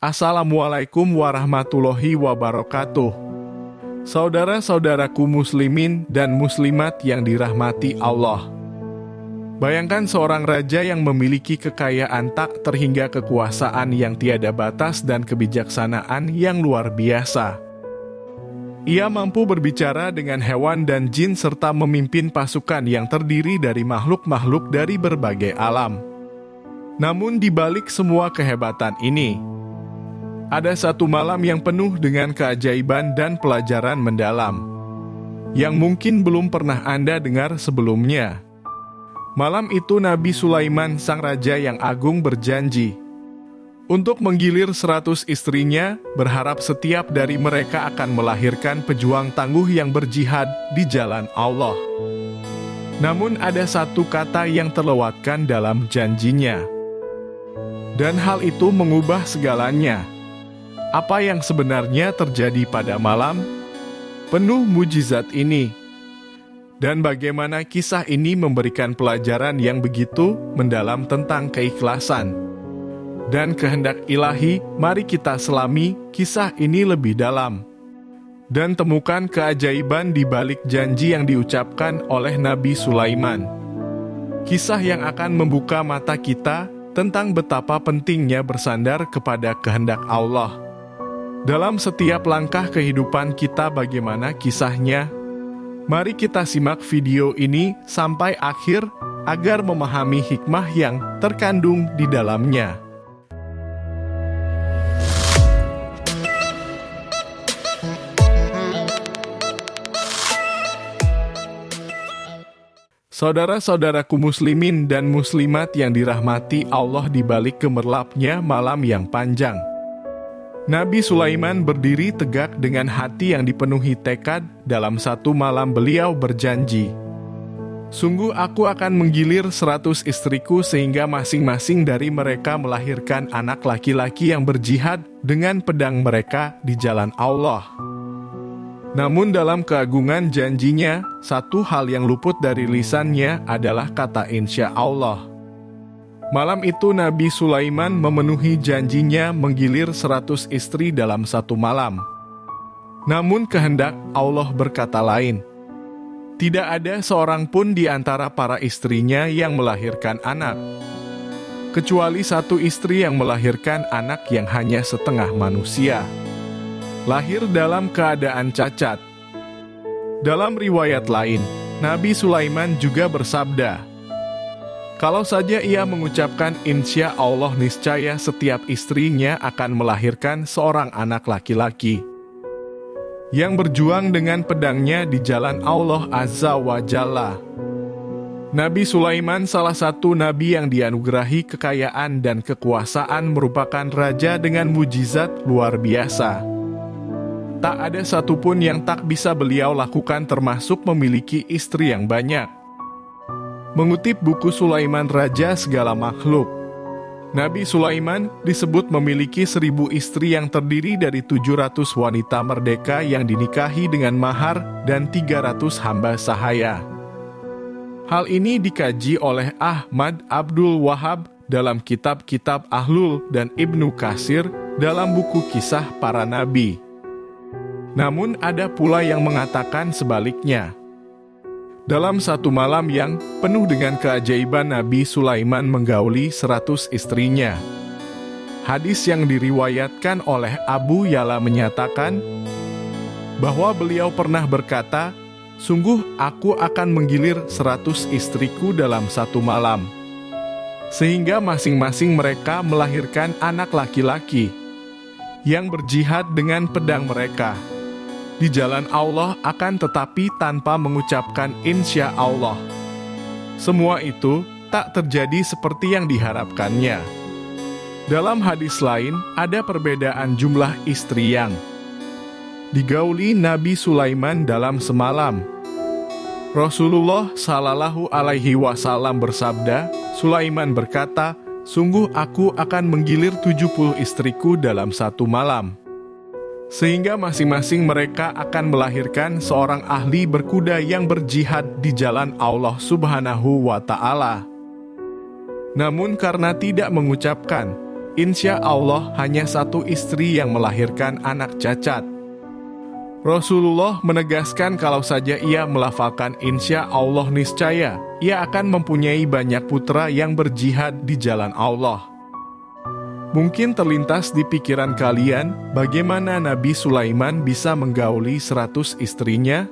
Assalamualaikum warahmatullahi wabarakatuh. Saudara-saudaraku muslimin dan muslimat yang dirahmati Allah. Bayangkan seorang raja yang memiliki kekayaan tak terhingga, kekuasaan yang tiada batas, dan kebijaksanaan yang luar biasa. Ia mampu berbicara dengan hewan dan jin serta memimpin pasukan yang terdiri dari makhluk-makhluk dari berbagai alam. Namun di balik semua kehebatan ini, ada satu malam yang penuh dengan keajaiban dan pelajaran mendalam, yang mungkin belum pernah Anda dengar sebelumnya. Malam itu Nabi Sulaiman sang raja yang agung berjanji untuk menggilir 100 istrinya, berharap setiap dari mereka akan melahirkan pejuang tangguh yang berjihad di jalan Allah. Namun ada satu kata yang terlewatkan dalam janjinya, dan hal itu mengubah segalanya. Apa yang sebenarnya terjadi pada malam penuh mujizat ini? Dan bagaimana kisah ini memberikan pelajaran yang begitu mendalam tentang keikhlasan dan kehendak ilahi? Mari kita selami kisah ini lebih dalam dan temukan keajaiban di balik janji yang diucapkan oleh Nabi Sulaiman. Kisah yang akan membuka mata kita tentang betapa pentingnya bersandar kepada kehendak Allah dalam setiap langkah kehidupan kita. Bagaimana kisahnya? Mari kita simak video ini sampai akhir agar memahami hikmah yang terkandung di dalamnya. Saudara-saudaraku muslimin dan muslimat yang dirahmati Allah, di balik gemerlapnya malam yang panjang, Nabi Sulaiman berdiri tegak dengan hati yang dipenuhi tekad. Dalam satu malam beliau berjanji, "Sungguh aku akan menggilir 100 istriku sehingga masing-masing dari mereka melahirkan anak laki-laki yang berjihad dengan pedang mereka di jalan Allah." Namun dalam keagungan janjinya, satu hal yang luput dari lisannya adalah kata insya Allah. Malam itu Nabi Sulaiman memenuhi janjinya menggilir 100 istri dalam satu malam. Namun kehendak Allah berkata lain. Tidak ada seorang pun di antara para istrinya yang melahirkan anak, kecuali satu istri yang melahirkan anak yang hanya setengah manusia, lahir dalam keadaan cacat. Dalam riwayat lain, Nabi Sulaiman juga bersabda, kalau saja ia mengucapkan insya Allah, niscaya setiap istrinya akan melahirkan seorang anak laki-laki yang berjuang dengan pedangnya di jalan Allah Azza wa Jalla. Nabi Sulaiman, salah satu nabi yang dianugerahi kekayaan dan kekuasaan, merupakan raja dengan mujizat luar biasa. Tak ada satupun yang tak bisa beliau lakukan, termasuk memiliki istri yang banyak. Mengutip buku Sulaiman Raja Segala Makhluk, Nabi Sulaiman disebut memiliki 1000 istri yang terdiri dari 700 wanita merdeka yang dinikahi dengan mahar dan 300 hamba sahaya. Hal ini dikaji oleh Ahmad Abdul Wahab dalam kitab-kitab Ahlul dan Ibnu Katsir dalam buku Kisah Para Nabi. Namun ada pula yang mengatakan sebaliknya. Dalam satu malam yang penuh dengan keajaiban, Nabi Sulaiman menggauli 100 istrinya. Hadis yang diriwayatkan oleh Abu Ya'la menyatakan bahwa beliau pernah berkata, "Sungguh aku akan menggilir 100 istriku dalam satu malam, sehingga masing-masing mereka melahirkan anak laki-laki yang berjihad dengan pedang mereka di jalan Allah, akan tetapi tanpa mengucapkan insya Allah. Semua itu tak terjadi seperti yang diharapkannya." Dalam hadis lain, ada perbedaan jumlah istri yang digauli Nabi Sulaiman dalam semalam. Rasulullah Shallallahu Alaihi Wasallam bersabda, Sulaiman berkata, "Sungguh aku akan menggilir 70 istriku dalam satu malam, sehingga masing-masing mereka akan melahirkan seorang ahli berkuda yang berjihad di jalan Allah Subhanahu wa Ta'ala." Namun karena tidak mengucapkan insya Allah hanya satu istri yang melahirkan anak cacat. Rasulullah menegaskan kalau saja ia melafalkan insya Allah niscaya, ia akan mempunyai banyak putra yang berjihad di jalan Allah. Mungkin terlintas di pikiran kalian, bagaimana Nabi Sulaiman bisa menggauli 100 istrinya?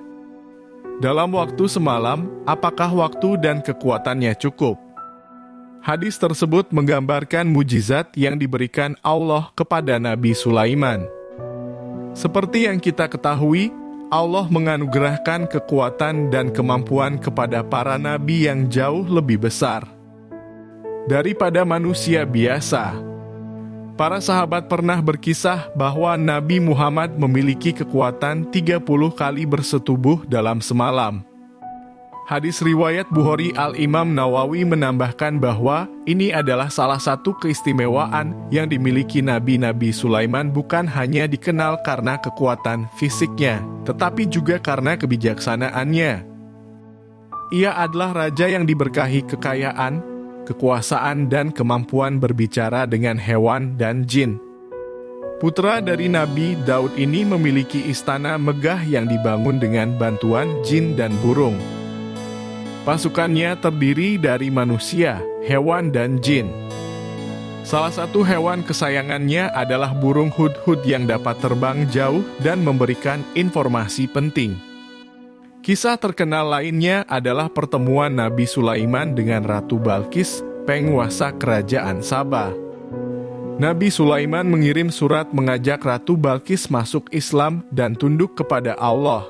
Dalam waktu semalam, apakah waktu dan kekuatannya cukup? Hadis tersebut menggambarkan mujizat yang diberikan Allah kepada Nabi Sulaiman. Seperti yang kita ketahui, Allah menganugerahkan kekuatan dan kemampuan kepada para nabi yang jauh lebih besar daripada manusia biasa. Para sahabat pernah berkisah bahwa Nabi Muhammad memiliki kekuatan 30 kali bersetubuh dalam semalam. Hadis riwayat Bukhari, Al-Imam Nawawi menambahkan bahwa ini adalah salah satu keistimewaan yang dimiliki Nabi Sulaiman, bukan hanya dikenal karena kekuatan fisiknya, tetapi juga karena kebijaksanaannya. Ia adalah raja yang diberkahi kekayaan, kekuasaan, dan kemampuan berbicara dengan hewan dan jin. Putra dari Nabi Daud ini memiliki istana megah yang dibangun dengan bantuan jin dan burung. Pasukannya terdiri dari manusia, hewan, dan jin. Salah satu hewan kesayangannya adalah burung hudhud yang dapat terbang jauh dan memberikan informasi penting. Kisah terkenal lainnya adalah pertemuan Nabi Sulaiman dengan Ratu Balqis, penguasa kerajaan Sabah. Nabi Sulaiman mengirim surat mengajak Ratu Balqis masuk Islam dan tunduk kepada Allah.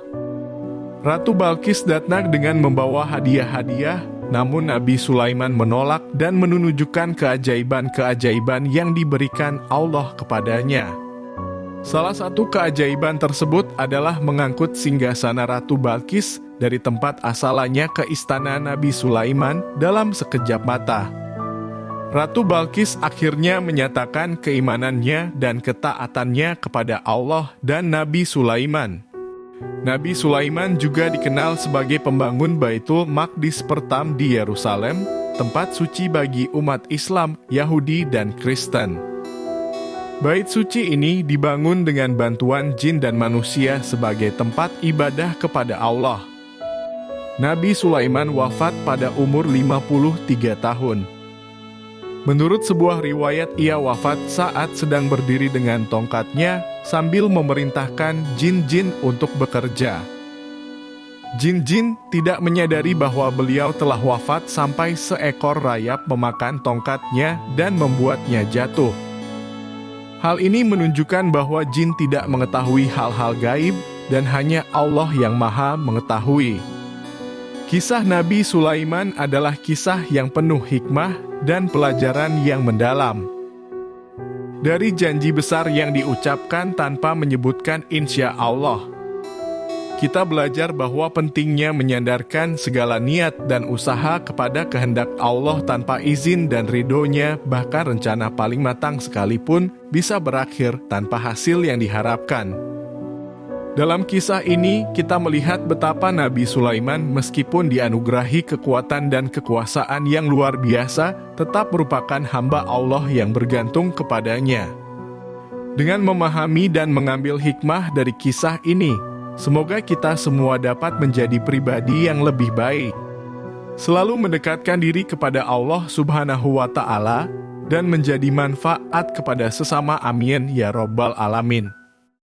Ratu Balqis datang dengan membawa hadiah-hadiah, namun Nabi Sulaiman menolak dan menunjukkan keajaiban-keajaiban yang diberikan Allah kepadanya. Salah satu keajaiban tersebut adalah mengangkut singgasana Ratu Balqis dari tempat asalnya ke istana Nabi Sulaiman dalam sekejap mata. Ratu Balqis akhirnya menyatakan keimanannya dan ketaatannya kepada Allah dan Nabi Sulaiman. Nabi Sulaiman juga dikenal sebagai pembangun Baitul Maqdis pertama di Yerusalem, tempat suci bagi umat Islam, Yahudi, dan Kristen. Bait suci ini dibangun dengan bantuan jin dan manusia sebagai tempat ibadah kepada Allah. Nabi Sulaiman wafat pada umur 53 tahun. Menurut sebuah riwayat, ia wafat saat sedang berdiri dengan tongkatnya sambil memerintahkan jin-jin untuk bekerja. Jin-jin tidak menyadari bahwa beliau telah wafat sampai seekor rayap memakan tongkatnya dan membuatnya jatuh. Hal ini menunjukkan bahwa jin tidak mengetahui hal-hal gaib dan hanya Allah yang Maha mengetahui. Kisah Nabi Sulaiman adalah kisah yang penuh hikmah dan pelajaran yang mendalam. Dari janji besar yang diucapkan tanpa menyebutkan insya Allah, kita belajar bahwa pentingnya menyandarkan segala niat dan usaha kepada kehendak Allah tanpa izin dan ridhonya, bahkan rencana paling matang sekalipun bisa berakhir tanpa hasil yang diharapkan. Dalam kisah ini, kita melihat betapa Nabi Sulaiman meskipun dianugerahi kekuatan dan kekuasaan yang luar biasa, tetap merupakan hamba Allah yang bergantung kepadanya. Dengan memahami dan mengambil hikmah dari kisah ini, semoga kita semua dapat menjadi pribadi yang lebih baik, selalu mendekatkan diri kepada Allah Subhanahu wa Ta'ala, dan menjadi manfaat kepada sesama. Amin ya Rabbal Alamin.